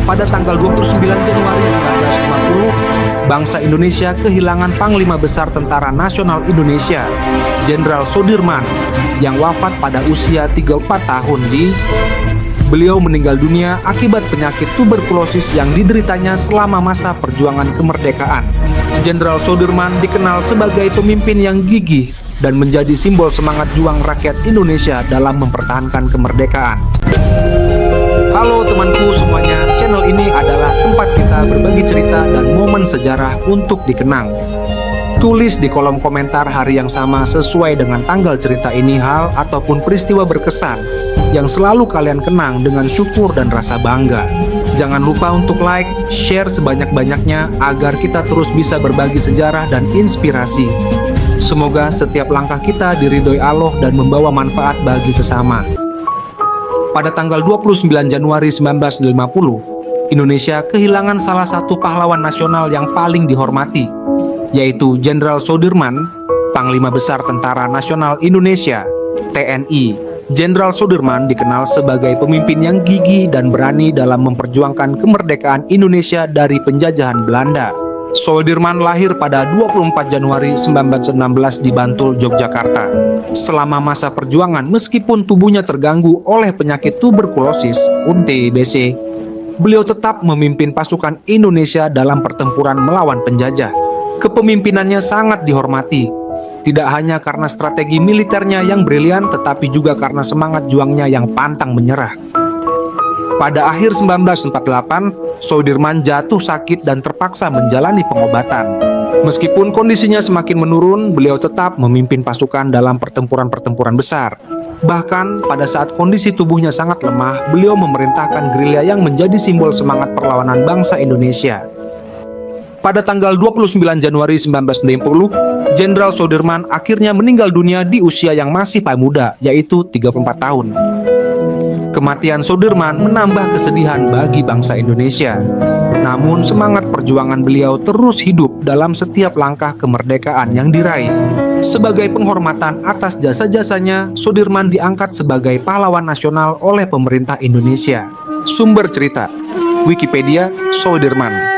Pada tanggal 29 Januari 1950, bangsa Indonesia kehilangan Panglima Besar Tentara Nasional Indonesia, Jenderal Soedirman, yang wafat pada usia 34 tahun. Beliau meninggal dunia akibat penyakit tuberkulosis yang dideritanya selama masa perjuangan kemerdekaan. Jenderal Soedirman dikenal sebagai pemimpin yang gigih dan menjadi simbol semangat juang rakyat Indonesia dalam mempertahankan kemerdekaan. Halo temanku semuanya, channel ini adalah tempat kita berbagi cerita dan momen sejarah untuk dikenang. Tulis di kolom komentar hari yang sama sesuai dengan tanggal cerita ini hal ataupun peristiwa berkesan yang selalu kalian kenang dengan syukur dan rasa bangga. Jangan lupa untuk like, share sebanyak-banyaknya agar kita terus bisa berbagi sejarah dan inspirasi. Semoga setiap langkah kita diridhoi Allah dan membawa manfaat bagi sesama. Pada tanggal 29 Januari 1950, Indonesia kehilangan salah satu pahlawan nasional yang paling dihormati, yaitu Jenderal Soedirman, Panglima Besar Tentara Nasional Indonesia, TNI. Jenderal Soedirman dikenal sebagai pemimpin yang gigih dan berani dalam memperjuangkan kemerdekaan Indonesia dari penjajahan Belanda. Soedirman lahir pada 24 Januari 1916 di Bantul, Yogyakarta. Selama masa perjuangan, meskipun tubuhnya terganggu oleh penyakit tuberkulosis (TBC), beliau tetap memimpin pasukan Indonesia dalam pertempuran melawan penjajah. Kepemimpinannya sangat dihormati, tidak hanya karena strategi militernya yang brilian, tetapi juga karena semangat juangnya yang pantang menyerah. Pada akhir 1948, Soedirman jatuh sakit dan terpaksa menjalani pengobatan. Meskipun kondisinya semakin menurun, beliau tetap memimpin pasukan dalam pertempuran-pertempuran besar. Bahkan pada saat kondisi tubuhnya sangat lemah, beliau memerintahkan gerilya yang menjadi simbol semangat perlawanan bangsa Indonesia. Pada tanggal 29 Januari 1990, Jenderal Soedirman akhirnya meninggal dunia di usia yang masih muda, yaitu 34 tahun. Kematian Soedirman menambah kesedihan bagi bangsa Indonesia. Namun semangat perjuangan beliau terus hidup dalam setiap langkah kemerdekaan yang diraih. Sebagai penghormatan atas jasa-jasanya, Soedirman diangkat sebagai pahlawan nasional oleh pemerintah Indonesia. Sumber cerita: Wikipedia, Soedirman.